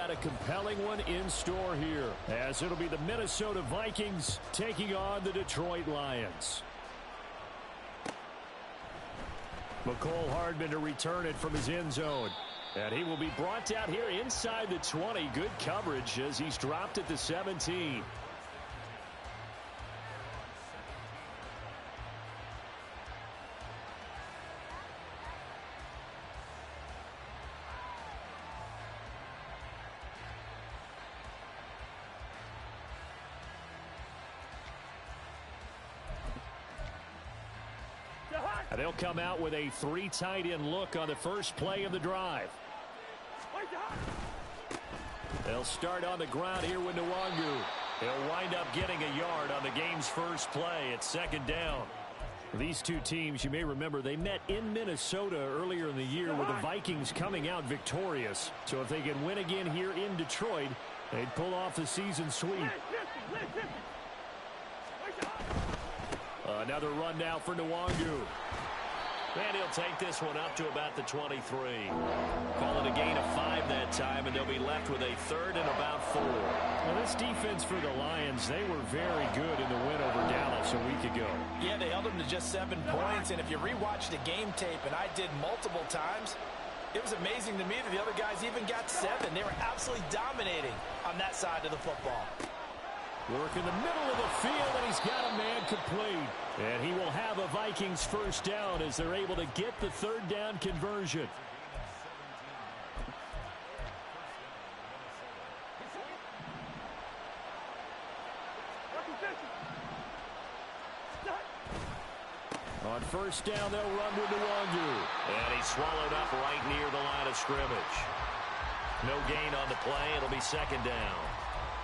got a compelling one in store here, as it'll be the Minnesota Vikings taking on the Detroit Lions. McCole Hardman to return it from his end zone. And he will be brought down here inside the 20. Good coverage as he's dropped at the 17. And they'll come out with a 3 tight end look on the first play of the drive. They'll start on the ground here with Nwangu. He'll wind up getting a yard on the game's first play at second down. These two teams, you may remember, they met in Minnesota earlier in the year with the Vikings coming out victorious. So if they can win again here in Detroit, they'd pull off the season sweep. Another run now for Nwangu. And he'll take this one up to about the 23. Call it a gain of 5 that time, and they'll be left with a 3rd and about 4. Well, this defense for the Lions, they were very good in the win over Dallas a week ago. Yeah, they held them to just 7 points, and if you rewatch the game tape, and I did multiple times, it was amazing to me that the other guys even got 7. They were absolutely dominating on that side of the football. Work in the middle of the field, and he's got a man complete. And he will have a Vikings first down as they're able to get the 3rd down conversion. On first down, they'll run with Nwangu. And he's swallowed up right near the line of scrimmage. No gain on the play. It'll be second down.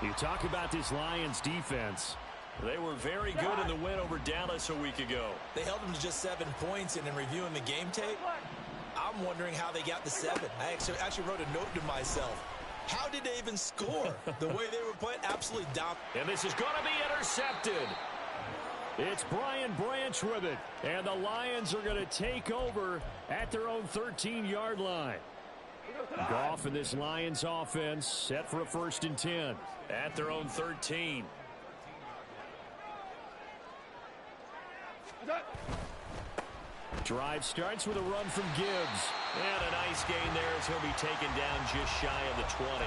You talk about this Lions defense. They were very good in the win over Dallas a week ago. They held them to just 7 points, and in reviewing the game tape, I'm wondering how they got the 7. I actually wrote a note to myself. How did they even score? The way they were playing, absolutely dominant. And this is going to be intercepted. It's Brian Branch with it. And the Lions are going to take over at their own 13-yard line. Goff and this Lions offense set for a 1st and 10. At their own 13. Drive starts with a run from Gibbs. And a nice gain there as he'll be taken down just shy of the 20.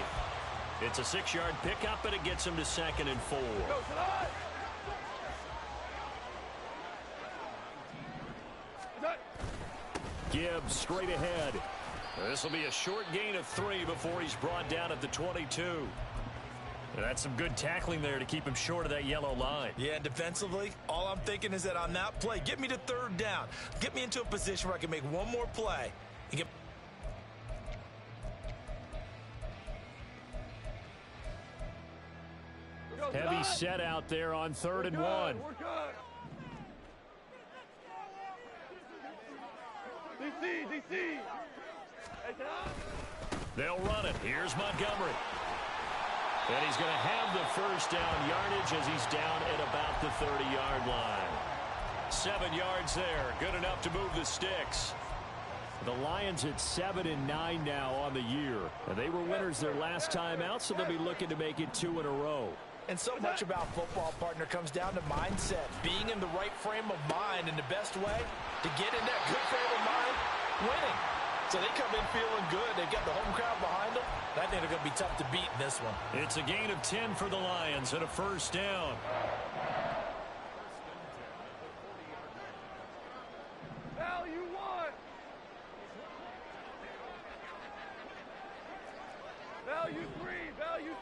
It's a 6-yard pickup, and it gets him to 2nd and 4. Gibbs straight ahead. This will be a short gain of 3 before he's brought down at the 22. And that's some good tackling there to keep him short of that yellow line. Yeah, and defensively, all I'm thinking is that on that play, get me to 3rd down. Get me into a position where I can make one more play. And get heavy set out there on 3rd and 1. DC. They'll run it. Here's Montgomery. And he's going to have the first down yardage as he's down at about the 30-yard line. 7 yards there. Good enough to move the sticks. The Lions at 7 and 9 now on the year. And they were winners their last time out, so they'll be looking to make it 2 in a row. And so much about football, partner, comes down to mindset. Being in the right frame of mind, and the best way to get in that good frame of mind, winning. So they come in feeling good. They've got the home crowd behind them. I think they're going to be tough to beat in this one. It's a gain of 10 for the Lions and a first down. Value 1. Value 3. Value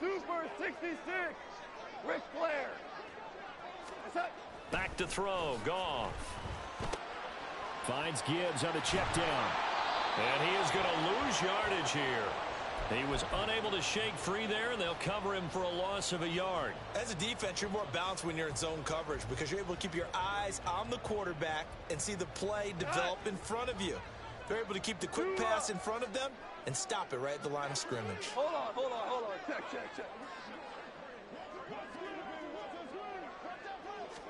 3. Super 66. Ric Flair. Back to throw. Goff. Finds Gibbs on the check down. And he is going to lose yardage here. He was unable to shake free there, and they'll cover him for a loss of a yard. As a defense, you're more balanced when you're in zone coverage because you're able to keep your eyes on the quarterback and see the play develop in front of you. They're able to keep the quick pass in front of them and stop it right at the line of scrimmage. Hold on.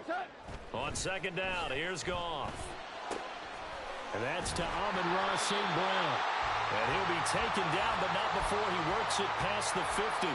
Check. On second down, here's Goff. And that's to Amon-Ra St. Brown. And he'll be taken down, but not before he makes it past the 50.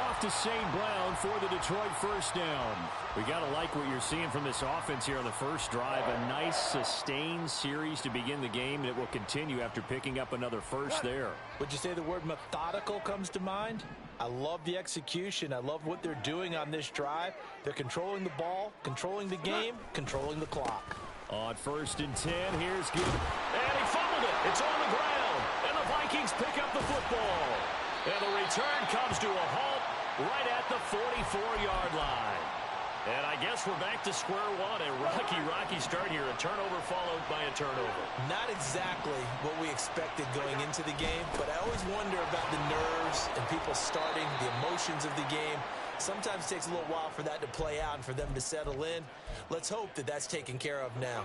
Off to St. Brown for the Detroit first down. We got to like what you're seeing from this offense here on the first drive. A nice sustained series to begin the game, and it will continue after picking up another first there. Would you say the word methodical comes to mind? I love the execution. I love what they're doing on this drive. They're controlling the ball, controlling the game, controlling the clock. On 1st and 10, here's Gibbs. And he fumbled it. It's on the ground. And the Vikings pick up the football. And the return comes to a halt right at the 44-yard line. And I guess we're back to square one. A rocky start here. A turnover followed by a turnover. Not exactly what we expected going into the game, but I always wonder about the nerves and people starting, the emotions of the game. Sometimes it takes a little while for that to play out and for them to settle in. Let's hope that that's taken care of now.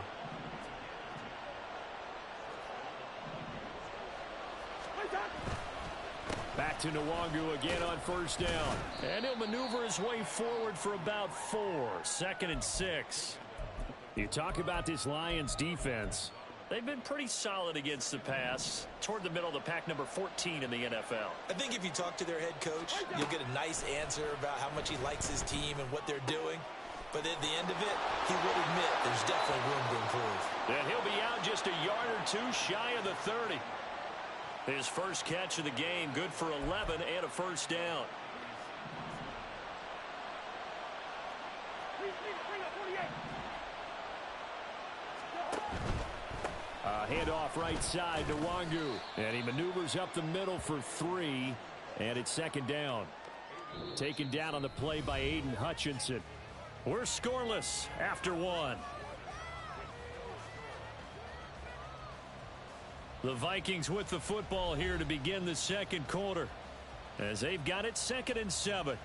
Back to Nwangu again on 1st down. And he'll maneuver his way forward for about 4. 2nd and 6. You talk about this Lions defense. They've been pretty solid against the pass. Toward the middle of the pack, number 14 in the NFL. I think if you talk to their head coach, you'll get a nice answer about how much he likes his team and what they're doing. But at the end of it, he would admit there's definitely room to improve. And he'll be out just a yard or two shy of the 30. His first catch of the game, good for 11 and a first down. Handoff right side to Nwangu. And he maneuvers up the middle for 3. And it's 2nd down. Taken down on the play by Aiden Hutchinson. We're scoreless after 1. The Vikings with the football here to begin the second quarter, as they've got it 2nd and 7.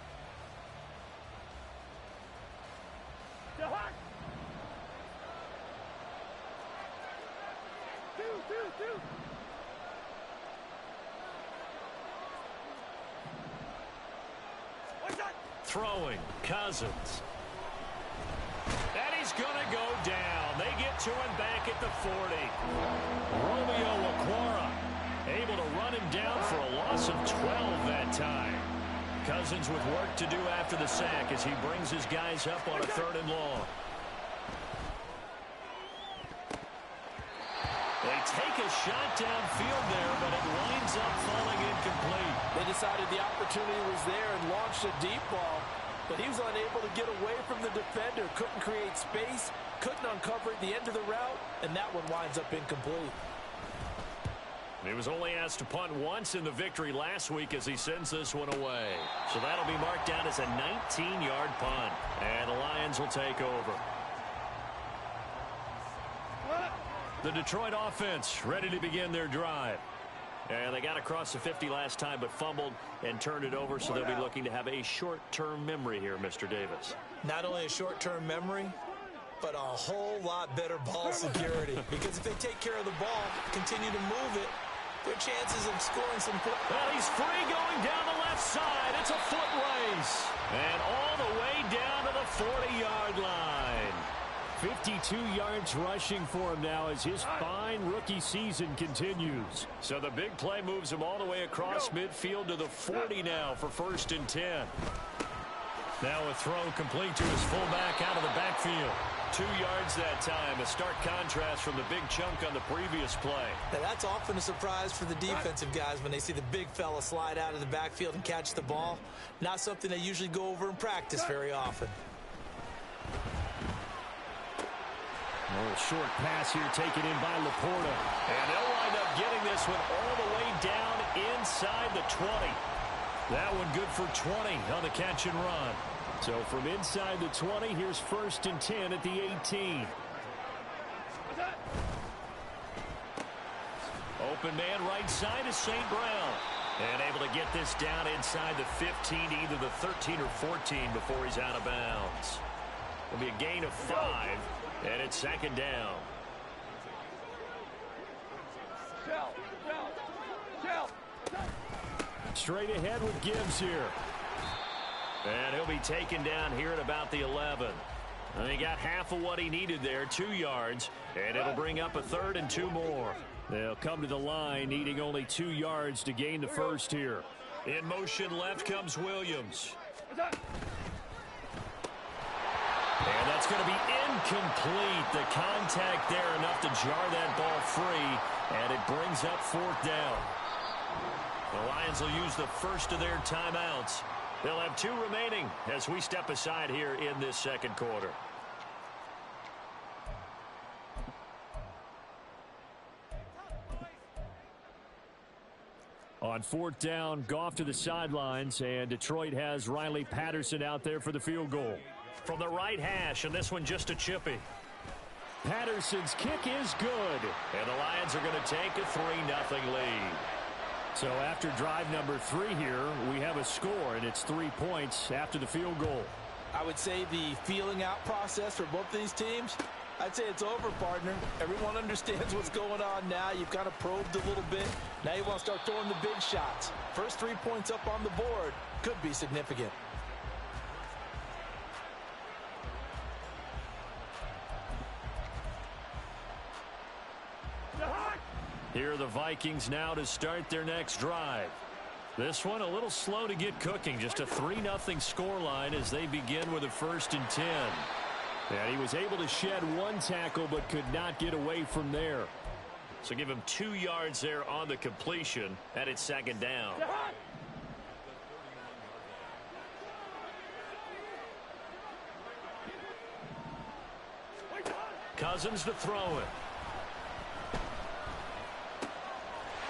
Throwing, Cousins. And he's going to go down. They get to him back at the 40. Romeo Okwara able to run him down for a loss of 12 that time. Cousins with work to do after the sack as he brings his guys up on a 3rd and long. They take a shot downfield there, but it winds up falling incomplete. They decided the opportunity was there and launched a deep ball, but he was unable to get away from the defender, couldn't create space, couldn't uncover at the end of the route, and that one winds up incomplete. He was only asked to punt once in the victory last week as he sends this one away. So that'll be marked down as a 19-yard punt, and the Lions will take over. The Detroit offense ready to begin their drive. And they got across the 50 last time but fumbled and turned it over, so they'll be looking to have a short-term memory here, Mr. Davis. Not only a short-term memory, but a whole lot better ball security. Because if they take care of the ball, continue to move it, their chances of scoring some points. Well, he's free going down the left side. It's a foot race. And all the way down to the 40-yard line. 52 yards rushing for him now as his fine rookie season continues. So the big play moves him all the way across midfield to the 40 now for 1st and 10. Now a throw complete to his fullback out of the backfield. 2 yards that time. A stark contrast from the big chunk on the previous play. Now that's often a surprise for the defensive guys when they see the big fella slide out of the backfield and catch the ball. Not something they usually go over in practice very often. A little short pass here taken in by Laporta. And they'll wind up getting this one all the way down inside the 20. That one good for 20 on the catch and run. So from inside the 20, here's 1st and 10 at the 18. Open man right side is St. Brown. And able to get this down inside the 15, either the 13 or 14 before he's out of bounds. It'll be a gain of 5. And it's 2nd down. Straight ahead with Gibbs here. And he'll be taken down here at about the 11. And he got half of what he needed there, 2 yards. And it'll bring up a 3rd and 2 more. They'll come to the line, needing only 2 yards to gain the first here. In motion left comes Williams. And that's going to be incomplete. The contact there enough to jar that ball free, and it brings up 4th down. The Lions will use the first of their timeouts. They'll have 2 remaining as we step aside here in this second quarter. On 4th down, Goff to the sidelines, and Detroit has Riley Patterson out there for the field goal. From the right hash, and this one just a chippy. Patterson's kick is good. And the Lions are going to take a 3-0 lead. So after drive number 3 here, we have a score, and it's 3 points after the field goal. I would say the feeling out process for both of these teams, I'd say it's over, partner. Everyone understands what's going on now. You've kind of probed a little bit. Now you want to start throwing the big shots. First 3 points up on the board could be significant. Here are the Vikings now to start their next drive. This one a little slow to get cooking. Just a 3-0 scoreline as they begin with a 1st and 10. And he was able to shed 1 tackle but could not get away from there. So give him 2 yards there on the completion, and it's 2nd down. Cousins to throw it.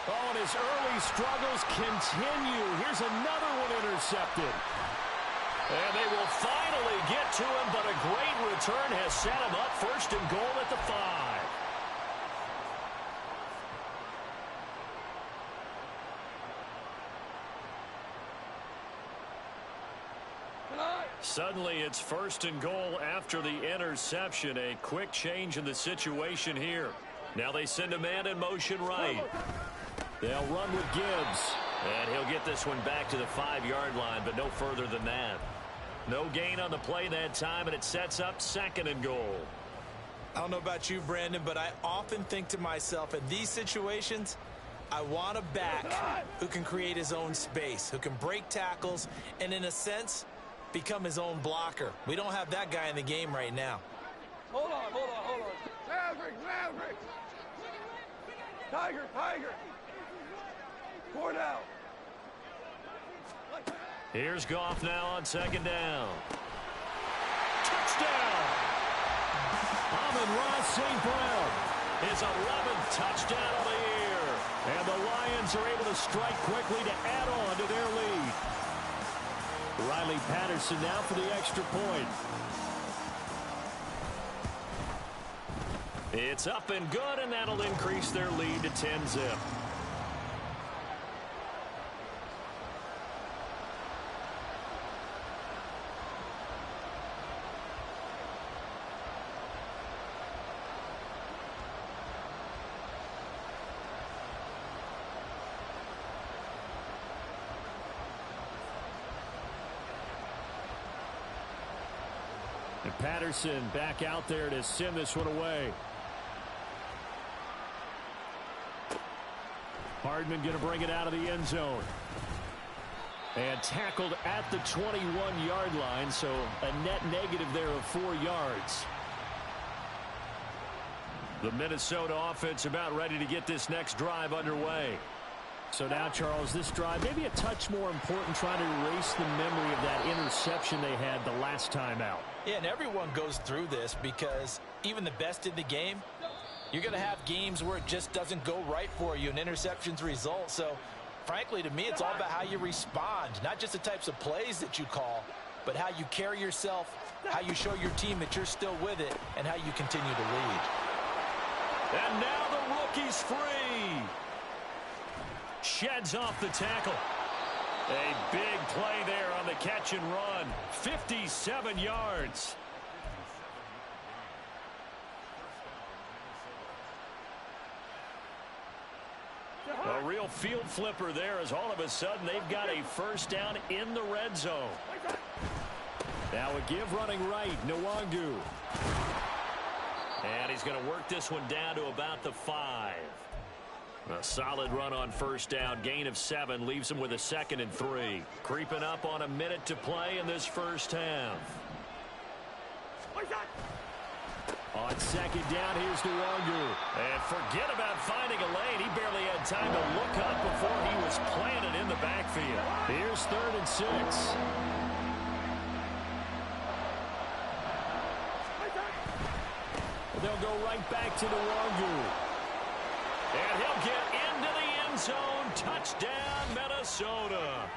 Oh, and his early struggles continue. Here's another one intercepted. And they will finally get to him, but a great return has set him up 1st and goal at the 5. Suddenly it's 1st and goal after the interception. A quick change in the situation here. Now they send a man in motion right. They'll run with Gibbs. And he'll get this one back to the 5-yard line, but no further than that. No gain on the play that time, and it sets up 2nd and goal. I don't know about you, Brandon, but I often think to myself, in these situations, I want a back who can create his own space, who can break tackles, and in a sense, become his own blocker. We don't have that guy in the game right now. Hold on. Maverick. Tiger. Cornell. Here's Goff now on 2nd down. Touchdown! Amon-Ra St. Brown. His 11th touchdown of the year. And the Lions are able to strike quickly to add on to their lead. Riley Patterson now for the extra point. It's up and good, and that'll increase their lead to 10-zip. And Patterson back out there to send this one away. Hardman going to bring it out of the end zone. And tackled at the 21-yard line, so a net negative there of 4 yards. The Minnesota offense about ready to get this next drive underway. So now, Charles, this drive maybe a touch more important, trying to erase the memory of that interception they had the last time out. Yeah, and everyone goes through this because even the best in the game, you're going to have games where it just doesn't go right for you, and interceptions result. So, frankly, to me, it's all about how you respond, not just the types of plays that you call, but how you carry yourself, how you show your team that you're still with it, and how you continue to lead. And now the rookie's free. Sheds off the tackle. A big play there on the catch and run. 57 yards. A real field flipper there, as all of a sudden they've got a first down in the red zone. Now a give running right, Nwangu. And he's going to work this one down to about the 5. A solid run on first down. Gain of 7 leaves him with a 2nd and 3. Creeping up on a minute to play in this first half. On 2nd down, here's Nwangu. And forget about finding a lane. He barely had time to look up before he was planted in the backfield. Here's 3rd and 6. They'll go right back to Nwangu. And he'll get into the end zone. Touchdown, Minnesota.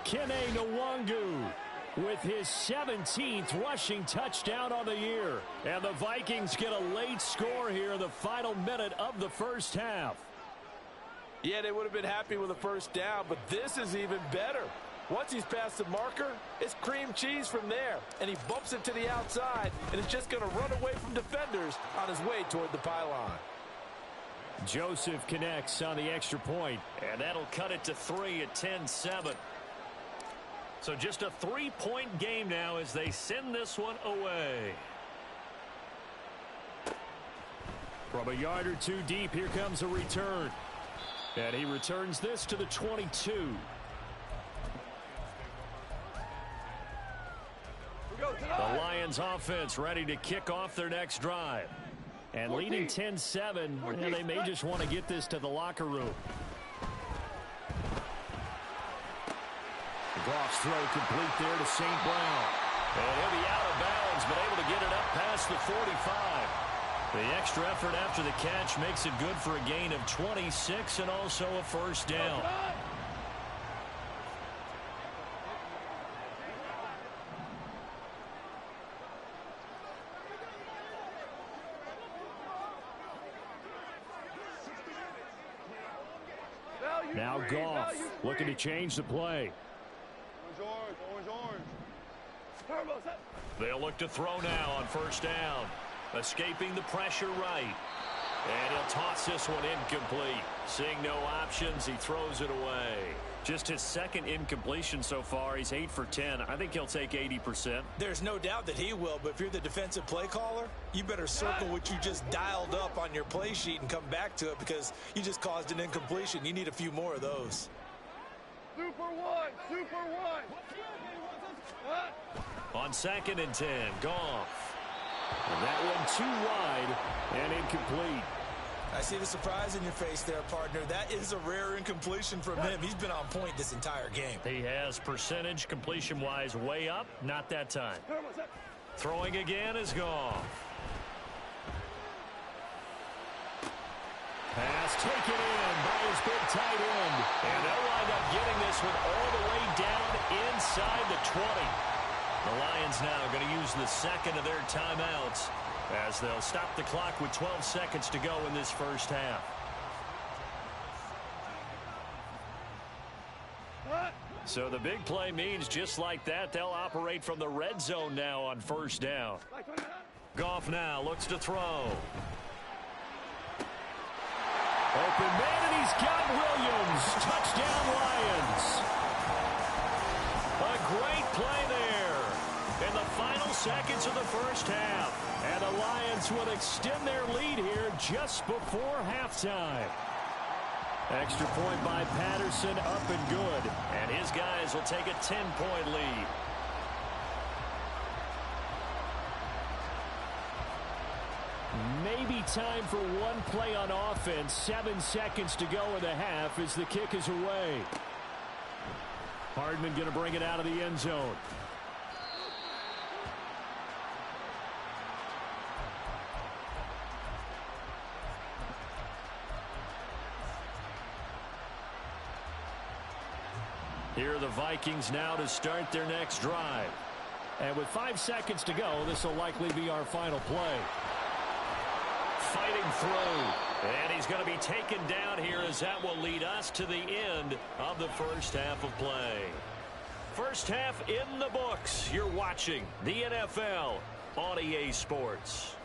Kene Nwangu with his 17th rushing touchdown on the year. And the Vikings get a late score here in the final minute of the first half. Yeah, they would have been happy with a first down, but this is even better. Once he's past the marker, it's cream cheese from there. And he bumps it to the outside, and is just going to run away from defenders on his way toward the pylon. Joseph connects on the extra point, and that'll cut it to 3 at 10-7. So just a 3-point game now as they send this one away. From a yard or two deep, here comes a return. And he returns this to the 22. The Lions offense ready to kick off their next drive. And leading 10-7, and they may just want to get this to the locker room. Goff's throw complete there to St. Brown. And he'll be out of bounds, but able to get it up past the 45. The extra effort after the catch makes it good for a gain of 26 and also a first down. Now Goff looking to change the play. Orange. They'll look to throw now on first down. Escaping the pressure right. And he'll toss this one incomplete. Seeing no options, he throws it away. Just his 2nd incompletion so far. He's 8 for 10. I think he'll take 80%. There's no doubt that he will, but if you're the defensive play caller, you better circle what you just dialed up on your play sheet and come back to it because you just caused an incompletion. You need a few more of those. Super one. On 2nd and 10, Goff. And that one too wide and incomplete. I see the surprise in your face there, partner. That is a rare incompletion from him. He's been on point this entire game. He has percentage completion-wise way up. Not that time. Throwing again is Goff. Pass taken in by his big tight end. And they'll wind up getting this one all the way down inside the 20. The Lions now going to use the 2nd of their timeouts as they'll stop the clock with 12 seconds to go in this first half. So the big play means just like that, they'll operate from the red zone now on first down. Goff now looks to throw. Open man, and he's got Williams. Touchdown, Lions. A great play there in the final seconds of the first half. And the Lions will extend their lead here just before halftime. Extra point by Patterson, up and good. And his guys will take a 10-point lead. Maybe time for one play on offense. 7 seconds to go in the half as the kick is away. Hardman going to bring it out of the end zone. Here are the Vikings now to start their next drive. And with 5 seconds to go, this will likely be our final play. Fighting through. And he's going to be taken down here as that will lead us to the end of the first half of play. First half in the books. You're watching the NFL on EA Sports.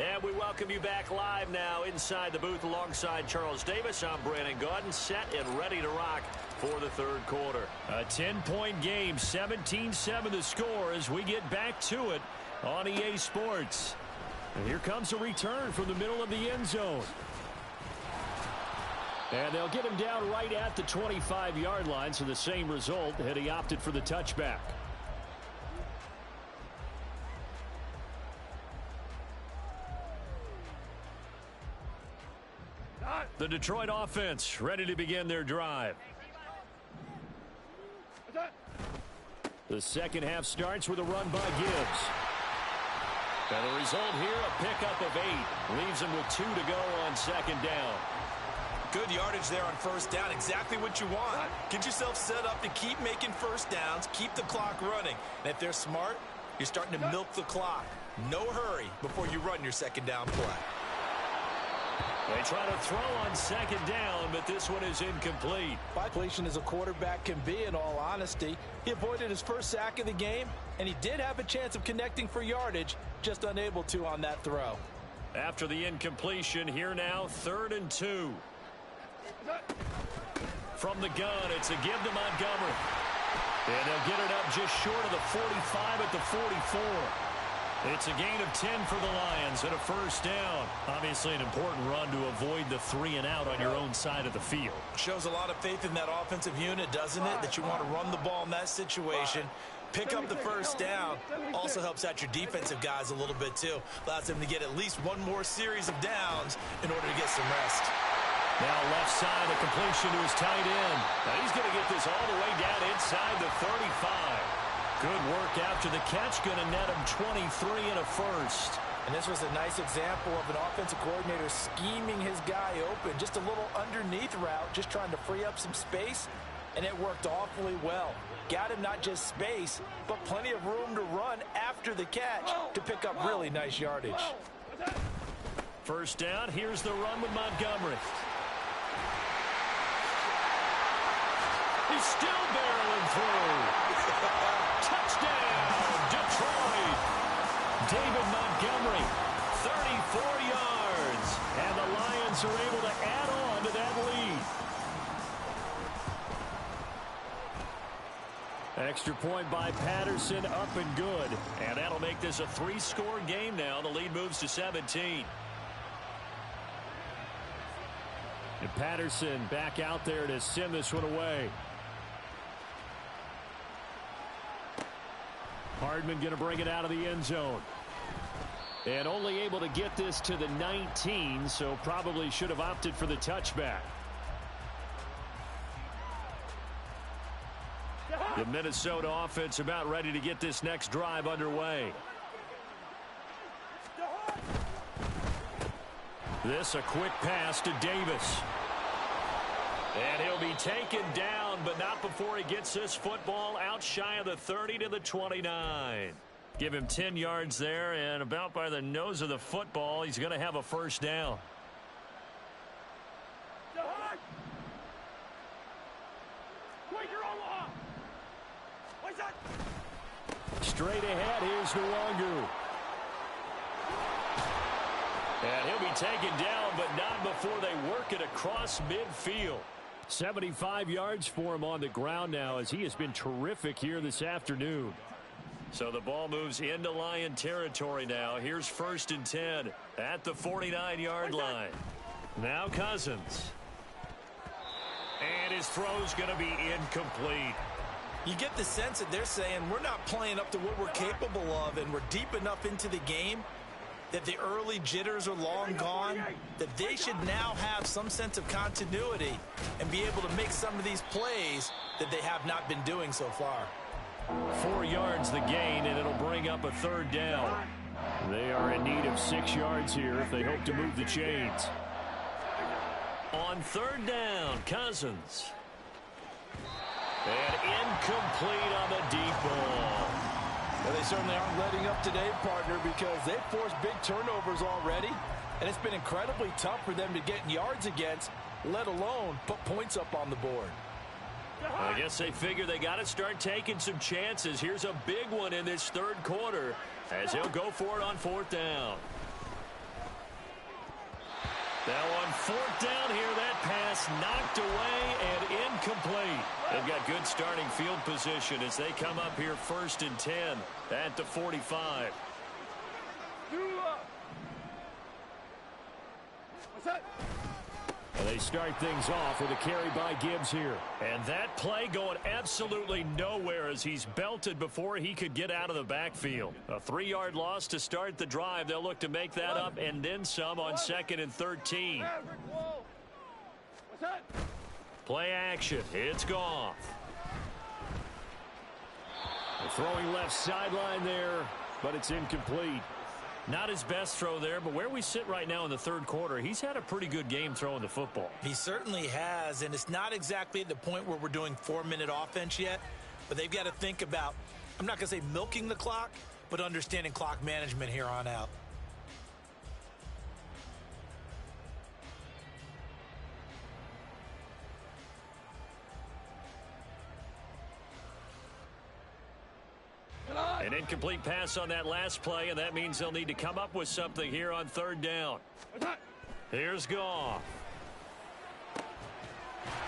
And we welcome you back live now inside the booth alongside Charles Davis. I'm Brandon Gaudin, set and ready to rock for the third quarter. A 10-point game, 17-7 the score as we get back to it on EA Sports. And here comes a return from the middle of the end zone. And they'll get him down right at the 25-yard line, so the same result had he opted for the touchback. The Detroit offense ready to begin their drive. The second half starts with a run by Gibbs. And the result here, a pickup of 8. Leaves him with 2 to go on second down. Good yardage there on first down. Exactly what you want. Get yourself set up to keep making first downs, keep the clock running. And if they're smart, you're starting to milk the clock. No hurry before you run your second down play. They try to throw on second down, but this one is incomplete. Completion as a quarterback can be, in all honesty. He avoided his first sack of the game, and he did have a chance of connecting for yardage, just unable to on that throw. After the incompletion, here now, 3rd and 2. From the gun, it's a give to Montgomery. And they'll get it up just short of the 45 at the 44. It's a gain of 10 for the Lions and a first down. Obviously an important run to avoid the 3 and out on your own side of the field. Shows a lot of faith in that offensive unit, doesn't it? That you want to run the ball in that situation. Pick up the first down. Also helps out your defensive guys a little bit too. Allows them to get at least one more series of downs in order to get some rest. Now left side, a completion to his tight end. Now he's going to get this all the way down inside the 35. Good work after the catch, going to net him 23 and a first. And this was a nice example of an offensive coordinator scheming his guy open. Just a little underneath route, just trying to free up some space, and it worked awfully well. Got him not just space, but plenty of room to run after the catch to pick up really nice yardage. First down, here's the run with Montgomery. He's still barreling through. Touchdown, Detroit. David Montgomery, 34 yards. And the Lions are able to add on to that lead. Extra point by Patterson, up and good. And that'll make this a 3-score game now. The lead moves to 17. And Patterson back out there to send this one away. Hardman going to bring it out of the end zone. And only able to get this to the 19, so probably should have opted for the touchback. The Minnesota offense about ready to get this next drive underway. This a quick pass to Davis. And he'll be taken down, but not before he gets this football out shy of the 30 to the 29. Give him 10 yards there, and about by the nose of the football, he's going to have a first down. Straight ahead, here's Nwangu. And he'll be taken down, but not before they work it across midfield. 75 yards for him on the ground now, as he has been terrific here this afternoon. So the ball moves into Lion territory now. Here's 1st and 10 at the 49-yard line. Now Cousins. And his throw's going to be incomplete. You get the sense that they're saying we're not playing up to what we're capable of, and we're deep enough into the game that the early jitters are long gone, that they should now have some sense of continuity and be able to make some of these plays that they have not been doing so far. 4 yards the gain, and it'll bring up a 3rd down. They are in need of 6 yards here if they hope to move the chains. On 3rd down, Cousins. And incomplete on the deep ball. Well, they certainly aren't letting up today, partner, because they've forced big turnovers already, and it's been incredibly tough for them to get yards against, let alone put points up on the board. I guess they figure they got to start taking some chances. Here's a big one in this 3rd quarter as he'll go for it on 4th down. Now on 4th down here, that pass knocked away and incomplete. They've got good starting field position as they come up here 1st and 10 at the 45. What's that? And they start things off with a carry by Gibbs here. And that play going absolutely nowhere as he's belted before he could get out of the backfield. A 3-yard loss to start the drive. They'll look to make that up and then some on 2nd and 13. What's that? Play action. It's Goff. Throwing left sideline there, but it's incomplete. Not his best throw there, but where we sit right now in the 3rd quarter, he's had a pretty good game throwing the football. He certainly has, and it's not exactly at the point where we're doing 4-minute offense yet, but they've got to think about, I'm not going to say milking the clock, but understanding clock management here on out. An incomplete pass on that last play, and that means they'll need to come up with something here on 3rd down. Here's Goff.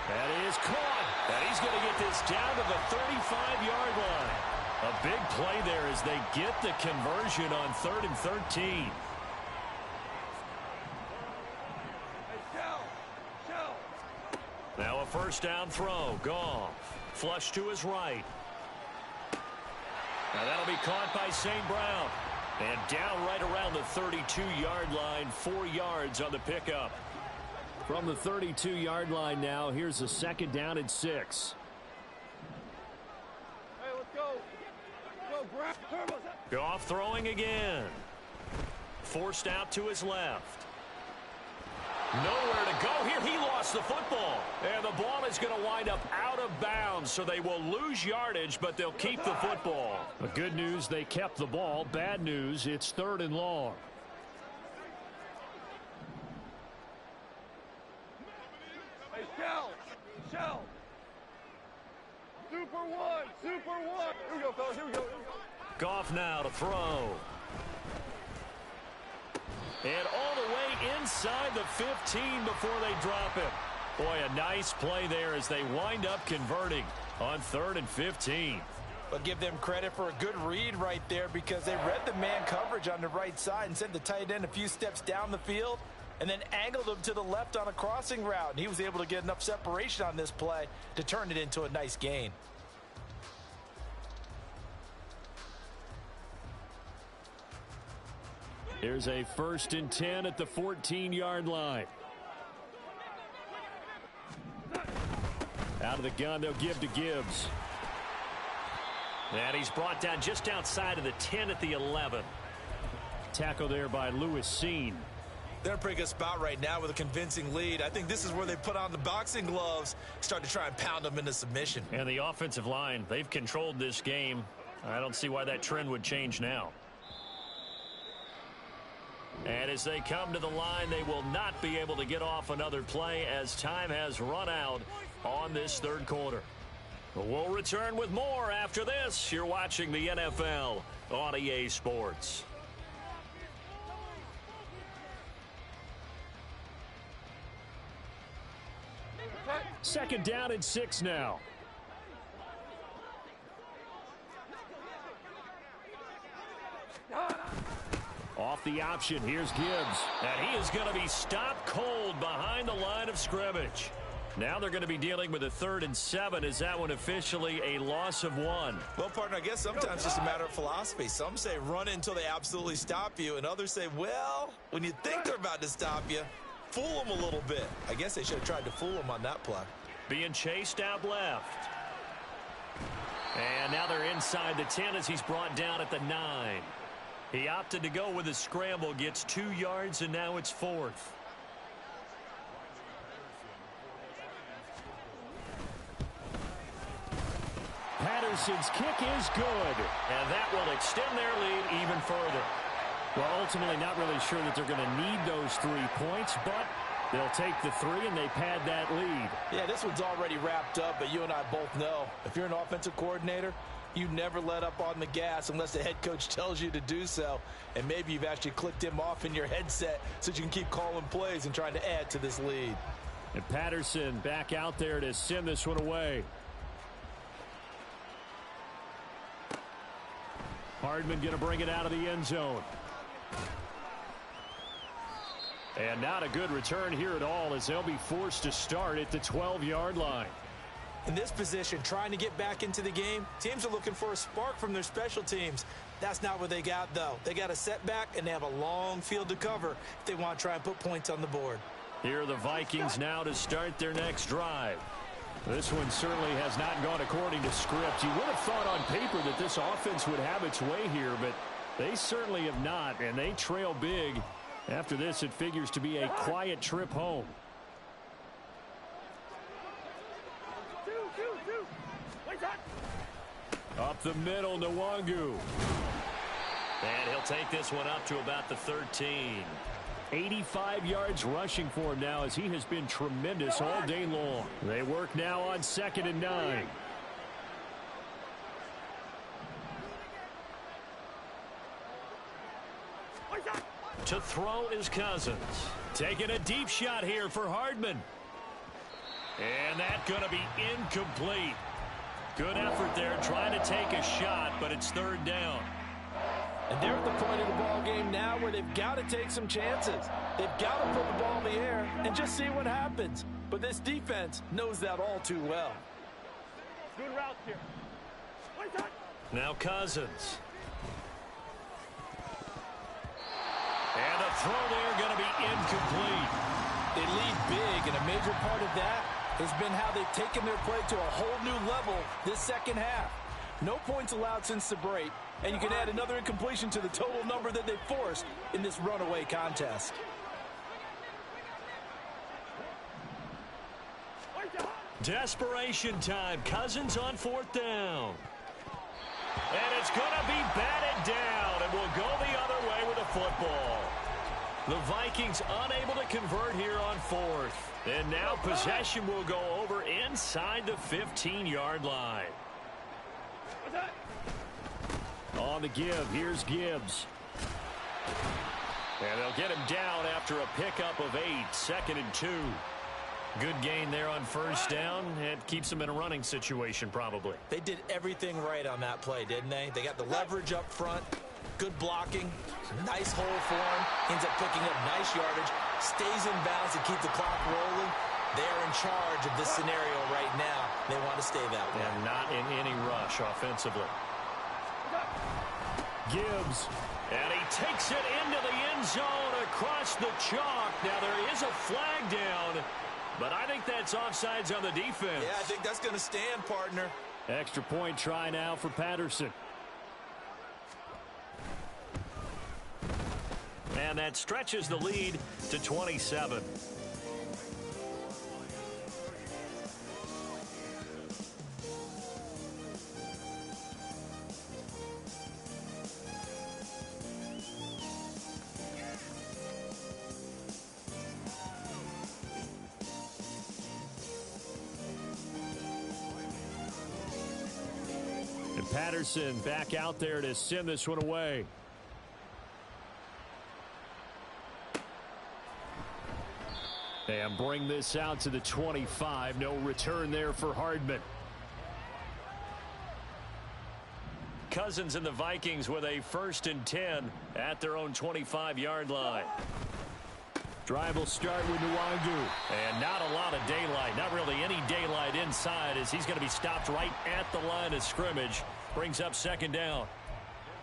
That is caught. And he's going to get this down to the 35-yard line. A big play there as they get the conversion on 3rd and 13. Now a 1st down throw. Goff. Flush to his right. Now that'll be caught by St. Brown. And down right around the 32-yard line, 4 yards on the pickup. From the 32-yard line now, here's a 2nd down and 6. Hey, let's go. Go, grab. Goff throwing again. Forced out to his left. Nowhere to go here. He lost the football. And the ball is going to wind up out of bounds, so they will lose yardage, but they'll keep the football. The good news, they kept the ball. Bad news, it's 3rd and long. Hey, Shell. Super one. Here we go, fellas. Here we go. Goff now to throw. And all the way inside the 15 before they drop him. Boy, a nice play there as they wind up converting on 3rd and 15. But give them credit for a good read right there because they read the man coverage on the right side and sent the tight end a few steps down the field and then angled him to the left on a crossing route. And he was able to get enough separation on this play to turn it into a nice gain. Here's a 1st and 10 at the 14-yard line. Out of the gun, they'll give to Gibbs. And he's brought down just outside of the 10 at the 11. Tackle there by Lewis Seen. They're in a pretty good spot right now with a convincing lead. I think this is where they put on the boxing gloves, start to try and pound them into submission. And the offensive line, they've controlled this game. I don't see why that trend would change now. And as they come to the line, they will not be able to get off another play as time has run out on this 3rd quarter. We'll return with more after this. You're watching the NFL on EA Sports. Second down and 6 now. Off the option, here's Gibbs. And he is going to be stopped cold behind the line of scrimmage. Now they're going to be dealing with a 3rd and 7. Is that one officially a loss of 1? Well, partner, I guess sometimes it's just a matter of philosophy. Some say run until they absolutely stop you, and others say, well, when you think they're about to stop you, fool them a little bit. I guess they should have tried to fool them on that play. Being chased out left. And now they're inside the 10 as he's brought down at the 9. He opted to go with a scramble, gets 2 yards, and now it's 4th. Patterson's kick is good, and that will extend their lead even further. Well, ultimately not really sure that they're going to need those 3 points, but they'll take the 3 and they pad that lead. Yeah, this one's already wrapped up, but you and I both know if you're an offensive coordinator, you never let up on the gas unless the head coach tells you to do so. And maybe you've actually clicked him off in your headset so you can keep calling plays and trying to add to this lead. And Patterson back out there to send this one away. Hardman going to bring it out of the end zone. And not a good return here at all, as they'll be forced to start at the 12-yard line. In this position, trying to get back into the game, teams are looking for a spark from their special teams. That's not what they got, though. They got a setback, and they have a long field to cover if they want to try and put points on the board. Here are the Vikings now to start their next drive. This one certainly has not gone according to script. You would have thought on paper that this offense would have its way here, but they certainly have not, and they trail big. After this, it figures to be a quiet trip home. Up the middle, Nwangu. And he'll take this one up to about the 13. 85 yards rushing for him now, as he has been tremendous all day long. They work now on 2nd and 9. To throw is Cousins. Taking a deep shot here for Hardman. And that's going to be incomplete. Good effort there trying to take a shot, but it's 3rd down. And they're at the point of the ball game now where they've got to take some chances. They've got to put the ball in the air and just see what happens. But this defense knows that all too well. Good route here. Now Cousins. And a throw there going to be incomplete. They lead big, and a major part of that has been how they've taken their play to a whole new level this second half. No points allowed since the break, and you can add another incompletion to the total number that they've forced in this runaway contest. Desperation time. Cousins on 4th down. And it's going to be batted down, and will go the other way with a football. The Vikings unable to convert here on 4th. And now possession will go over inside the 15-yard line. On the give, here's Gibbs. And they'll get him down after a pickup of 8, 2nd and 2. Good gain there on 1st down. It keeps them in a running situation probably. They did everything right on that play, didn't they? They got the leverage up front, good blocking, nice hole for him. Ends up picking up nice yardage, stays in bounds to keep the clock rolling. They're in charge of this scenario right now. They want to stay that way. And not in any rush offensively. Gibbs. And he takes it into the end zone across the chalk. Now there is a flag down, but I think that's offsides on the defense. Yeah, I think that's going to stand, partner. Extra point try now for Patterson. And that stretches the lead to 27. And Patterson back out there to send this one away. And bring this out to the 25. No return there for Hardman. Cousins and the Vikings with a 1st and 10 at their own 25-yard line. Drive will start with Nwangu. And not a lot of daylight. Not really any daylight inside, as he's going to be stopped right at the line of scrimmage. Brings up 2nd down.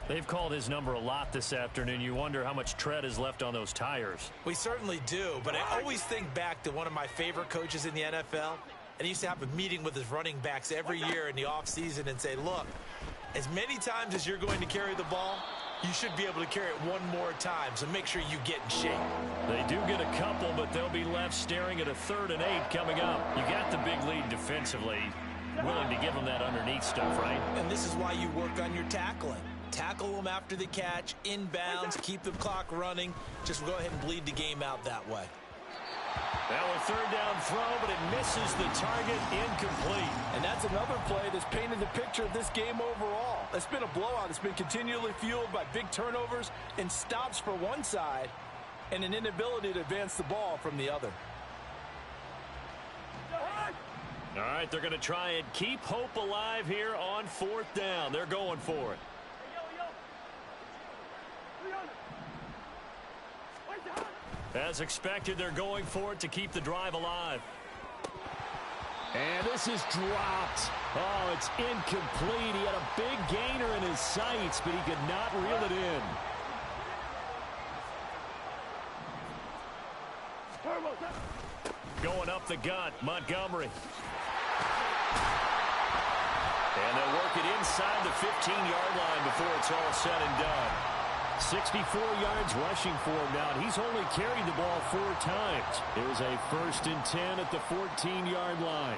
They've called his number a lot this afternoon. You wonder how much tread is left on those tires. We certainly do, but I always think back to one of my favorite coaches in the NFL. And he used to have a meeting with his running backs every year in the offseason and say, look, as many times as you're going to carry the ball, you should be able to carry it one more time, so make sure you get in shape. They do get a couple, but they'll be left staring at a 3rd and 8 coming up. You got the big lead defensively. Willing to give them that underneath stuff, right? And this is why you work on your tackling. Tackle them after the catch, inbounds, keep the clock running. Just go ahead and bleed the game out that way. Now a 3rd down throw, but it misses the target, incomplete. And that's another play that's painted the picture of this game overall. It's been a blowout. It's been continually fueled by big turnovers and stops for one side and an inability to advance the ball from the other. All right, they're going to try and keep hope alive here on 4th down. They're going for it. As expected, they're going for it to keep the drive alive. And this is dropped. Oh, it's incomplete. He had a big gainer in his sights, but he could not reel it in. Going up the gut, Montgomery. And they'll work it inside the 15-yard line before it's all said and done. 64 yards rushing for him now, and he's only carried the ball 4 times. It was a 1st and 10 at the 14-yard line.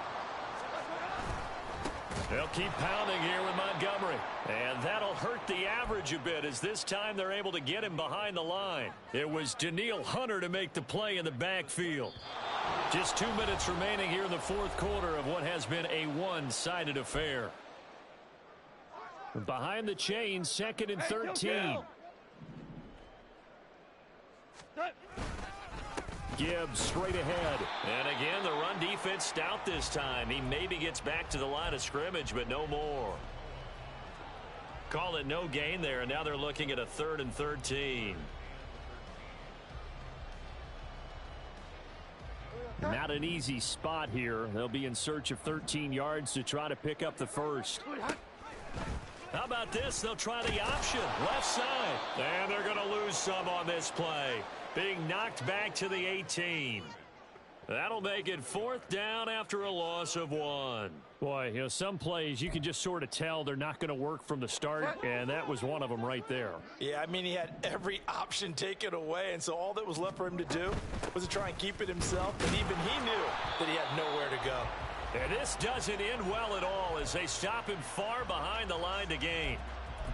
They'll keep pounding here with Montgomery. And that'll hurt the average a bit as this time they're able to get him behind the line. It was Danielle Hunter to make the play in the backfield. Just 2 minutes remaining here in the 4th quarter of what has been a one-sided affair. Behind the chain, 2nd and 13. Gibbs straight ahead. And again, the run defense stout this time. He maybe gets back to the line of scrimmage, but no more. Call it no gain there, and now they're looking at a 3rd and 13. Not an easy spot here. They'll be in search of 13 yards to try to pick up the first. How about this? They'll try the option. Left side. And they're going to lose some on this play. Being knocked back to the 18. That'll make it 4th down after a loss of 1. Boy, you know, some plays you can just sort of tell they're not going to work from the start, and that was one of them right there. Yeah, I mean, he had every option taken away, and so all that was left for him to do was to try and keep it himself, and even he knew that he had nowhere to go. And this doesn't end well at all as they stop him far behind the line to gain.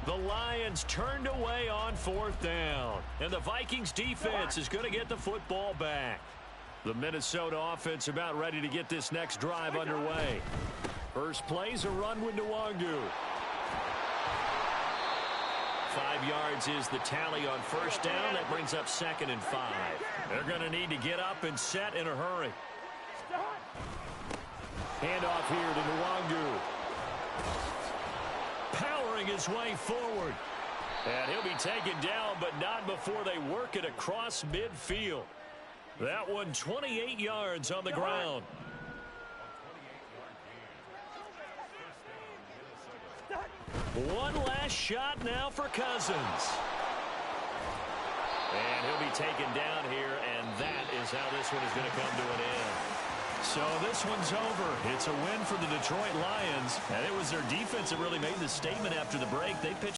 The Lions turned away on 4th down, and the Vikings defense is going to get the football back. The Minnesota offense about ready to get this next drive underway. First play's a run with Nwangu. 5 yards is the tally on 1st down. That brings up 2nd and 5. They're going to need to get up and set in a hurry. Handoff here to Nwangu. Powering his way forward. And he'll be taken down, but not before they work it across midfield. That one 28 yards on the ground. One last shot now for Cousins. And he'll be taken down here, and that is how this one is going to come to an end. So this one's over. It's a win for the Detroit Lions, and it was their defense that really made the statement after the break. They pitched